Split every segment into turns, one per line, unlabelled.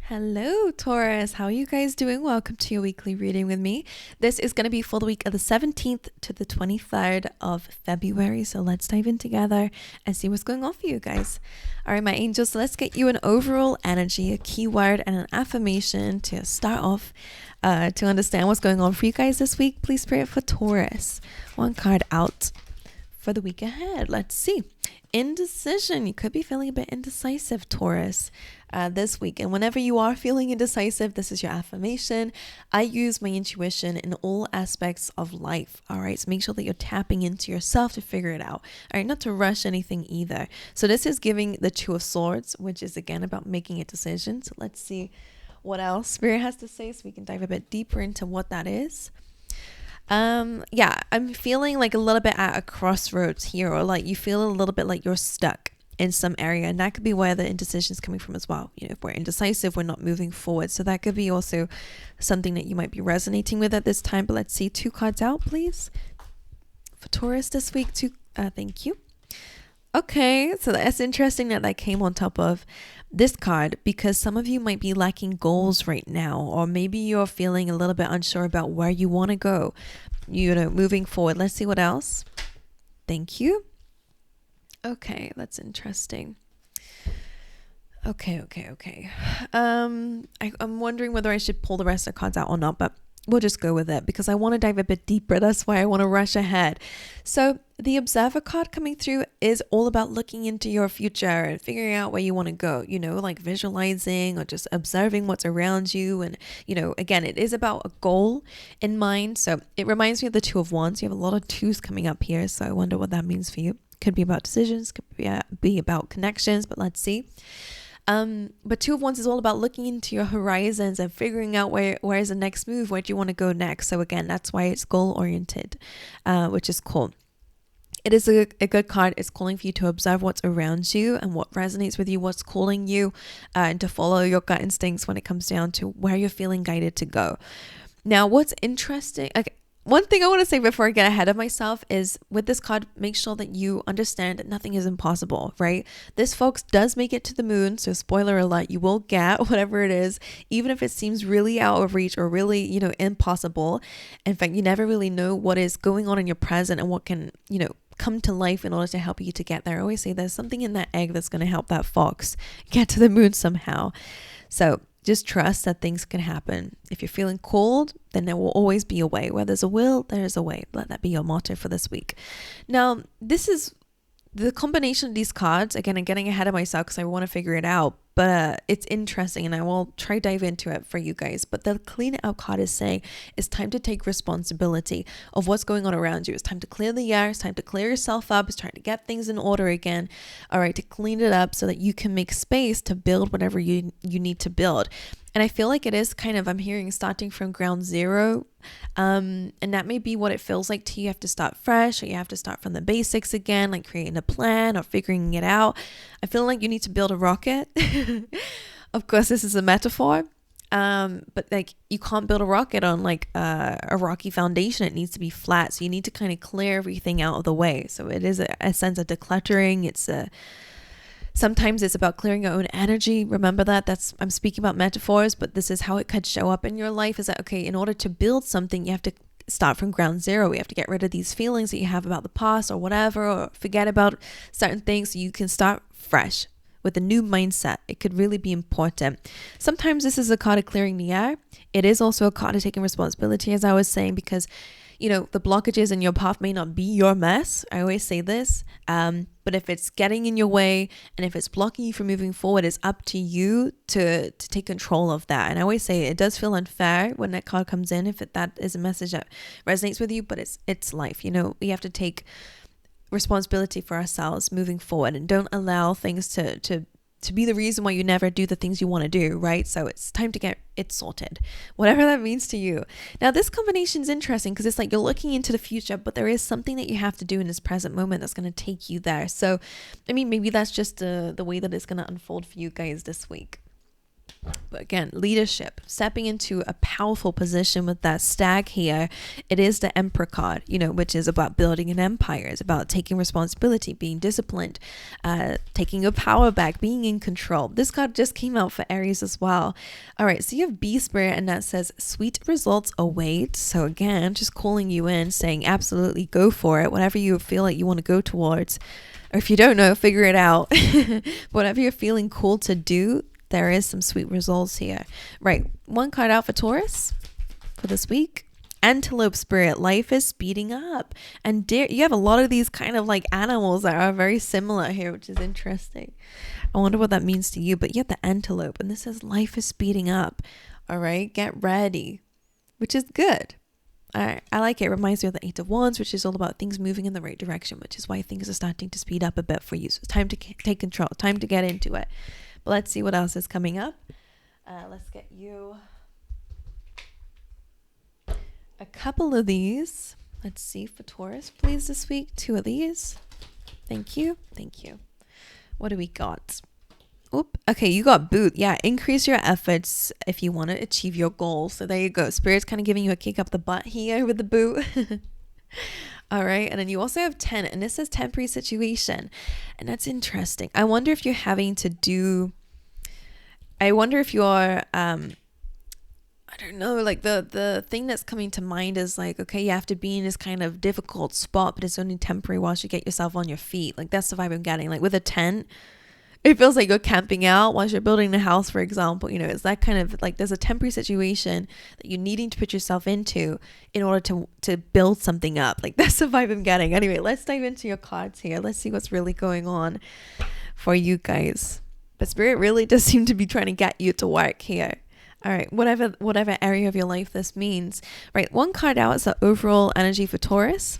Hello, Taurus. How are you guys doing? Welcome to your weekly reading with me. This is going to be for the week of the 17th to the 23rd of February. So let's dive in together and see what's going on for you guys. All right, my angels, so let's get you an overall energy, a keyword, and an affirmation to start off to understand what's going on for you guys this week. Please pray for Taurus. One card out for the week ahead. Let's see. Indecision. You could be feeling a bit indecisive, Taurus, this week. And whenever you are feeling indecisive, this is your affirmation. I use my intuition in all aspects of life. All right. So make sure that you're tapping into yourself to figure it out. All right. Not to rush anything either. So this is giving the Two of Swords, which is again about making a decision. So let's see what else Spirit has to say so we can dive a bit deeper into what that is. I'm feeling like a little bit at a crossroads here, or like you feel a little bit like you're stuck in some area, and that could be where the indecision is coming from as well. You know, if we're indecisive, we're not moving forward. So that could be also something that you might be resonating with at this time. But let's see, 2 cards out, please, for Taurus this week. Thank you. Okay, so that's interesting that came on top of this card, because some of you might be lacking goals right now, or maybe you're feeling a little bit unsure about where you want to go, moving forward. Let's see what else. Thank you. Okay, that's interesting. Okay. I'm wondering whether I should pull the rest of the cards out or not, but we'll just go with it because I want to dive a bit deeper. That's why I want to rush ahead. So the Observer card coming through is all about looking into your future and figuring out where you want to go, like visualizing or just observing what's around you. And, again, it is about a goal in mind. So it reminds me of the Two of Wands. You have a lot of twos coming up here. So I wonder what that means for you. Could be about decisions, could be about connections, but let's see. But Two of Wands is all about looking into your horizons and figuring out where is the next move, where do you want to go next. So again, that's why it's goal oriented, which is cool. It is a good card. It's calling for you to observe what's around you and what resonates with you, what's calling you, and to follow your gut instincts when it comes down to where you're feeling guided to go. Now, what's interesting, one thing I want to say before I get ahead of myself is with this card, make sure that you understand that nothing is impossible, right? This, folks, does make it to the moon. So spoiler alert, you will get whatever it is, even if it seems really out of reach or really, impossible. In fact, you never really know what is going on in your present and what can, come to life in order to help you to get there. I always say there's something in that egg that's going to help that fox get to the moon somehow. So just trust that things can happen. If you're feeling cold, then there will always be a way. Where there's a will, there's a way. Let that be your motto for this week. Now, this is the combination of these cards. Again, I'm getting ahead of myself because I want to figure it out. But it's interesting, and I will try dive into it for you guys. But the Clean It Out card is saying it's time to take responsibility of what's going on around you. It's time to clear the air. It's time to clear yourself up. It's time to get things in order again. All right, to clean it up so that you can make space to build whatever you need to build. And I feel like it is kind of, I'm hearing starting from ground zero. And that may be what it feels like to you. You have to start fresh, or you have to start from the basics again, like creating a plan or figuring it out. I feel like you need to build a rocket. Of course, this is a metaphor. But like you can't build a rocket on like a rocky foundation. It needs to be flat. So you need to kind of clear everything out of the way. So it is a sense of decluttering. Sometimes it's about clearing your own energy. Remember that. I'm speaking about metaphors, but this is how it could show up in your life. Is that, okay, in order to build something, you have to start from ground zero. We have to get rid of these feelings that you have about the past or whatever, or forget about certain things so you can start fresh with a new mindset. It could really be important. Sometimes this is a card of clearing the air. It is also a card of taking responsibility, as I was saying, because the blockages in your path may not be your mess. I always say this. But if it's getting in your way and if it's blocking you from moving forward, it's up to you to take control of that. And I always say it does feel unfair when that card comes in, if that is a message that resonates with you, but it's life. We have to take responsibility for ourselves moving forward, and don't allow things to be the reason why you never do the things you want to do, right? So it's time to get it sorted, whatever that means to you. Now, this combination is interesting because it's like you're looking into the future, but there is something that you have to do in this present moment that's going to take you there. So, maybe that's just the way that it's going to unfold for you guys this week. But again, leadership, stepping into a powerful position with that stag here. It is the Emperor card, which is about building an empire. It's about taking responsibility, being disciplined, taking your power back, being in control. This card just came out for Aries as well. All right, so you have B Spirit, and that says sweet results await. So again, just calling you in, saying absolutely go for it. Whatever you feel like you want to go towards, or if you don't know, figure it out. Whatever you're feeling cool to do, there is some sweet results here. Right, one card out for Taurus for this week. Antelope Spirit, life is speeding up. And you have a lot of these kind of like animals that are very similar here, which is interesting. I wonder what that means to you. But you have the antelope, and this says life is speeding up. All right, get ready, which is good. All right, I like it. It reminds me of the Eight of Wands, which is all about things moving in the right direction, which is why things are starting to speed up a bit for you. So it's time to take control, time to get into it. But let's see what else is coming up. Let's get you a couple of these. Let's see for Taurus, please, this week. 2 of these. Thank you. Thank you. What do we got? Oop. Okay, you got boot. Yeah, increase your efforts if you want to achieve your goals. So there you go. Spirit's kind of giving you a kick up the butt here with the boot. All right, and then you also have 10, and this says temporary situation, and that's interesting. I wonder if you're having to do, I wonder if you're, I don't know, like the thing that's coming to mind is like, okay, you have to be in this kind of difficult spot, but it's only temporary whilst you get yourself on your feet. Like that's the vibe I'm getting. Like with a tent, it feels like you're camping out whilst you're building the house, for example. It's that kind of like there's a temporary situation that you're needing to put yourself into in order to build something up. Like that's the vibe I'm getting. Anyway, let's dive into your cards here. Let's see what's really going on for you guys. But Spirit really does seem to be trying to get you to work here. All right, whatever area of your life this means. Right, one card out is the overall energy for Taurus.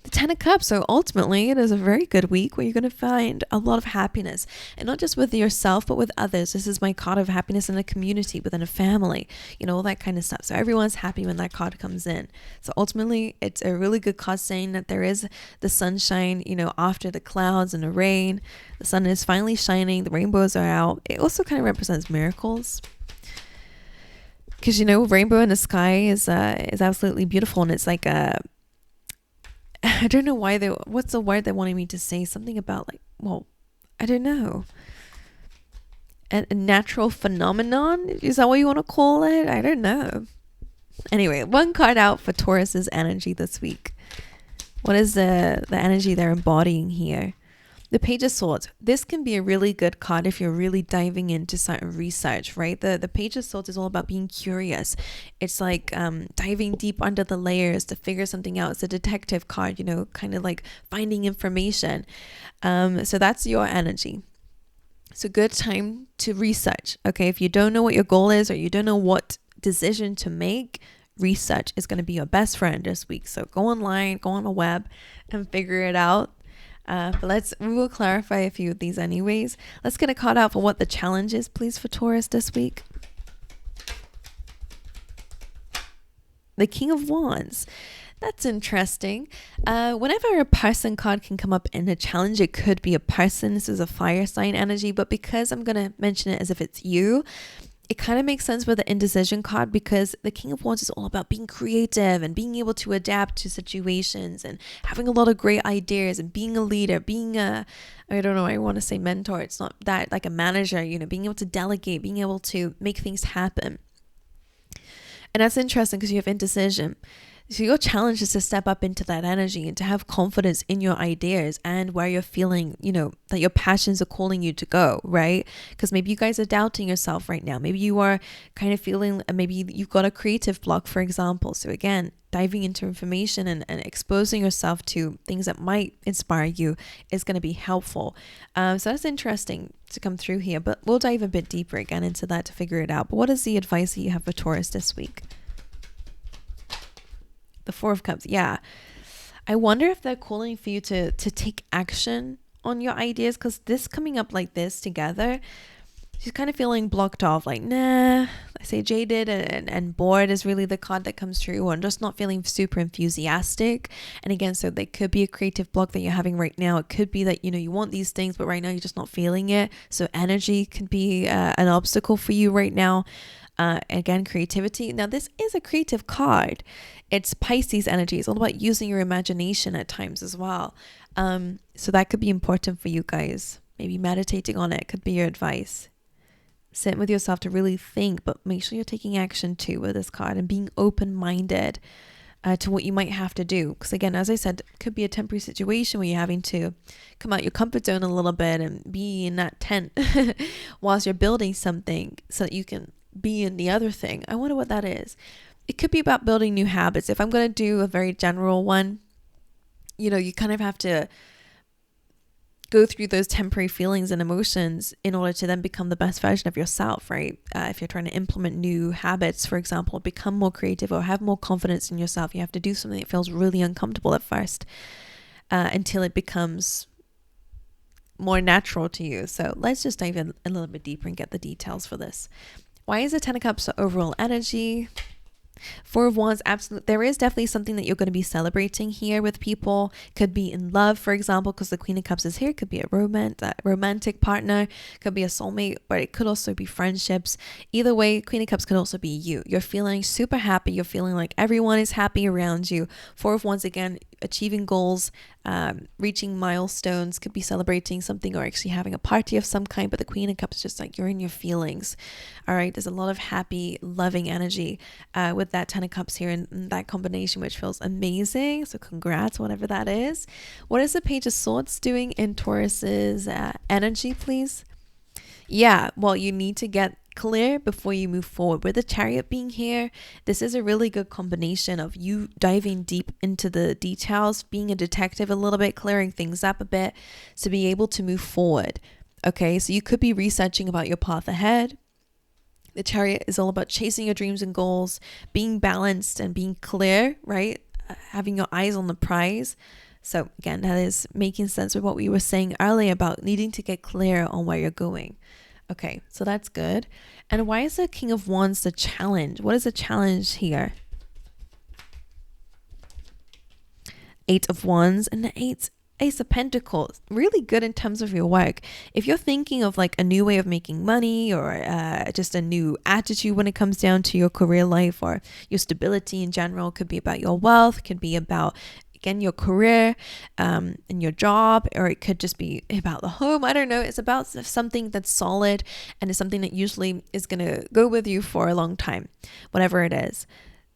The 10 of Cups. So ultimately, it is a very good week where you're going to find a lot of happiness, and not just with yourself, but with others. This is my card of happiness in a community, within a family, all that kind of stuff. So everyone's happy when that card comes in. So ultimately, it's a really good card saying that there is the sunshine, after the clouds and the rain. The sun is finally shining. The rainbows are out. It also kind of represents miracles. Because, rainbow in the sky is absolutely beautiful. And it's like I don't know what's the word they wanted me to say? Something about like, well, I don't know. A natural phenomenon? Is that what you want to call it? I don't know. Anyway, one card out for Taurus's energy this week. What is the energy they're embodying here? The Page of Swords. This can be a really good card if you're really diving into certain research, right? The Page of Swords is all about being curious. It's like diving deep under the layers to figure something out. It's a detective card, kind of like finding information. So that's your energy. It's a good time to research. Okay, if you don't know what your goal is, or you don't know what decision to make, research is going to be your best friend this week. So go online, go on the web and figure it out. But we will clarify a few of these anyways. Let's get a card out for what the challenge is, please, for Taurus this week. The King of Wands. That's interesting. Whenever a person card can come up in a challenge, it could be a person. This is a fire sign energy, but because I'm going to mention it as if it's you, it kind of makes sense with the indecision card, because the King of Wands is all about being creative and being able to adapt to situations and having a lot of great ideas and being a leader, being I don't know, I want to say mentor. It's not that, like a manager, being able to delegate, being able to make things happen. And that's interesting because you have indecision. So your challenge is to step up into that energy and to have confidence in your ideas and where you're feeling, that your passions are calling you to go, right? Because maybe you guys are doubting yourself right now. Maybe you are kind of feeling, maybe you've got a creative block, for example. So again, diving into information and exposing yourself to things that might inspire you is going to be helpful. So that's interesting to come through here, but we'll dive a bit deeper again into that to figure it out. But what is the advice that you have for Taurus this week? The Four of Cups. Yeah. I wonder if they're calling for you to take action on your ideas, because this coming up like this together, She's kind of feeling blocked off, like, nah. I say jaded and bored is really the card that comes through, or just not feeling super enthusiastic. And again, so there could be a creative block that you're having right now. It could be that, you want these things, but right now you're just not feeling it. So energy could be an obstacle for you right now. Again, creativity. Now, this is a creative card. It's Pisces energy. It's all about using your imagination at times as well. So that could be important for you guys. Maybe meditating on it could be your advice. Sit with yourself to really think, but make sure you're taking action too with this card and being open-minded to what you might have to do. Because again, as I said, it could be a temporary situation where you're having to come out your comfort zone a little bit and be in that tent whilst you're building something so that you can be in the other thing. I wonder what that is. It could be about building new habits. If I'm going to do a very general one, you kind of have to go through those temporary feelings and emotions in order to then become the best version of yourself, right? If you're trying to implement new habits, for example, become more creative or have more confidence in yourself, you have to do something that feels really uncomfortable at first until it becomes more natural to you. So let's just dive in a little bit deeper and get the details for this. Why is the Ten of Cups the overall energy? Four of Wands, absolutely. There is definitely something that you're going to be celebrating here with people. Could be in love, for example, because the Queen of Cups is here. Could be a romantic partner. Could be a soulmate, but it could also be friendships. Either way, Queen of Cups could also be you. You're feeling super happy. You're feeling like everyone is happy around you. Four of Wands, again, achieving goals, reaching milestones, could be celebrating something or actually having a party of some kind. But the Queen of Cups is just like you're in your feelings. All right, there's a lot of happy, loving energy with that Ten of Cups here and that combination, which feels amazing. So congrats, whatever that is. What is the Page of Swords doing in Taurus's energy, please? Yeah, well, you need to get clear before you move forward. With the Chariot being here, this is a really good combination of you diving deep into the details, being a detective a little bit, clearing things up a bit to be able to move forward. Okay, so you could be researching about your path ahead. The Chariot is all about chasing your dreams and goals, being balanced and being clear, right? Having your eyes on the prize. So again, that is making sense with what we were saying earlier about needing to get clear on where you're going. Okay, so that's good. And why is the King of Wands the challenge? What is the challenge here? Eight of Wands and the Ace of Pentacles. Really good in terms of your work. If you're thinking of like a new way of making money or just a new attitude when it comes down to your career life or your stability in general, could be about your wealth, could be about again your career and your job, or it could just be about the home. I don't know. It's about something that's solid and it's something that usually is going to go with you for a long time, whatever it is.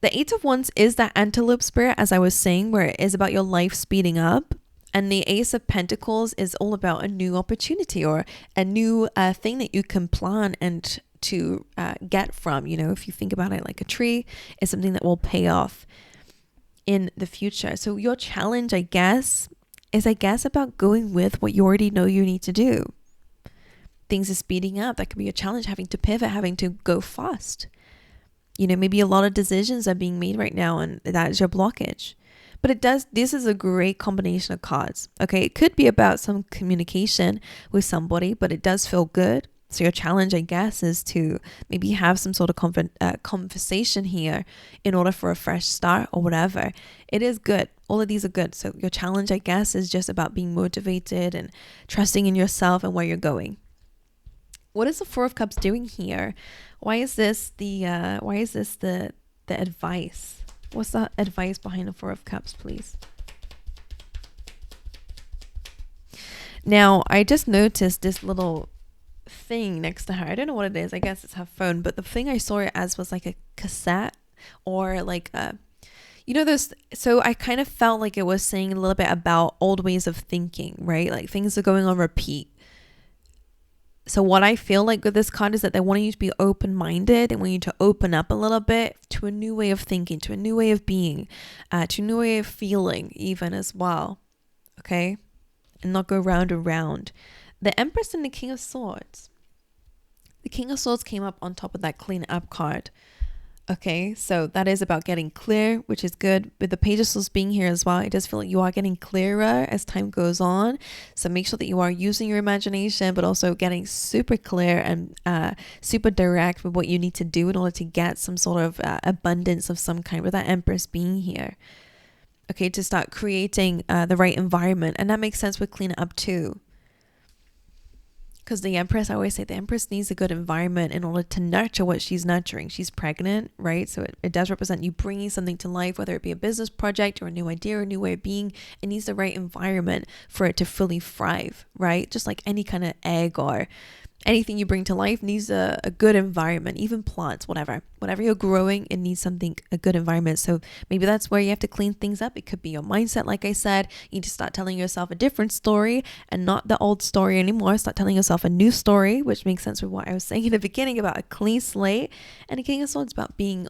The Eight of Wands is that antelope spirit, as I was saying, where it is about your life speeding up. And the Ace of Pentacles is all about a new opportunity or a new thing that you can plan and to get from. If you think about it like a tree, it's something that will pay off in the future. So your challenge, I guess, is about going with what you already know you need to do. Things are speeding up. That could be a challenge, having to pivot, having to go fast. Maybe a lot of decisions are being made right now and that is your blockage. But this is a great combination of cards. Okay, it could be about some communication with somebody, but it does feel good. So your challenge, I guess, is to maybe have some sort of conversation here in order for a fresh start or whatever. It is good. All of these are good. So your challenge, I guess, is just about being motivated and trusting in yourself and where you're going. What is the Four of Cups doing here? Why is this the advice? What's the advice behind the Four of Cups, please? Now, I just noticed this little thing next to her. I don't know what it is. I guess it's her phone. But the thing I saw it as was like a cassette or like a... so I kind of felt like it was saying a little bit about old ways of thinking, right? Like things are going on repeat. So what I feel like with this card is that they want you to be open-minded and want you to open up a little bit to a new way of thinking, to a new way of being, to a new way of feeling even as well. Okay? And not go round and round. The Empress and the King of Swords. The King of Swords came up on top of that clean up card. Okay, so that is about getting clear, which is good. With the Page of Swords being here as well, it does feel like you are getting clearer as time goes on. So make sure that you are using your imagination, but also getting super clear and super direct with what you need to do in order to get some sort of abundance of some kind, with that Empress being here. Okay, to start creating the right environment. And that makes sense with clean it up too. Because the Empress, I always say the Empress needs a good environment in order to nurture what she's nurturing. She's pregnant, right? So it does represent you bringing something to life, whether it be a business project or a new idea or a new way of being. It needs the right environment for it to fully thrive, right? Just like any kind of egg or anything you bring to life needs a good environment. Even plants, whatever you're growing, it needs a good environment. So maybe that's where you have to clean things up. It could be your mindset. Like I said, you need to start telling yourself a different story and not the old story anymore. Start telling yourself a new story, which makes sense with what I was saying in the beginning about a clean slate. And the King of Swords, it's about being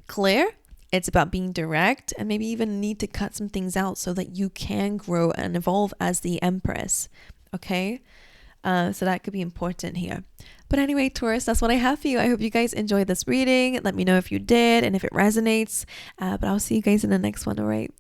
clear. It's about being direct, and maybe even need to cut some things out so that you can grow and evolve as the Empress. Okay, so that could be important here. But anyway, Taurus, that's what I have for you. I hope you guys enjoyed this reading. Let me know if you did and if it resonates. But I'll see you guys in the next one. All right.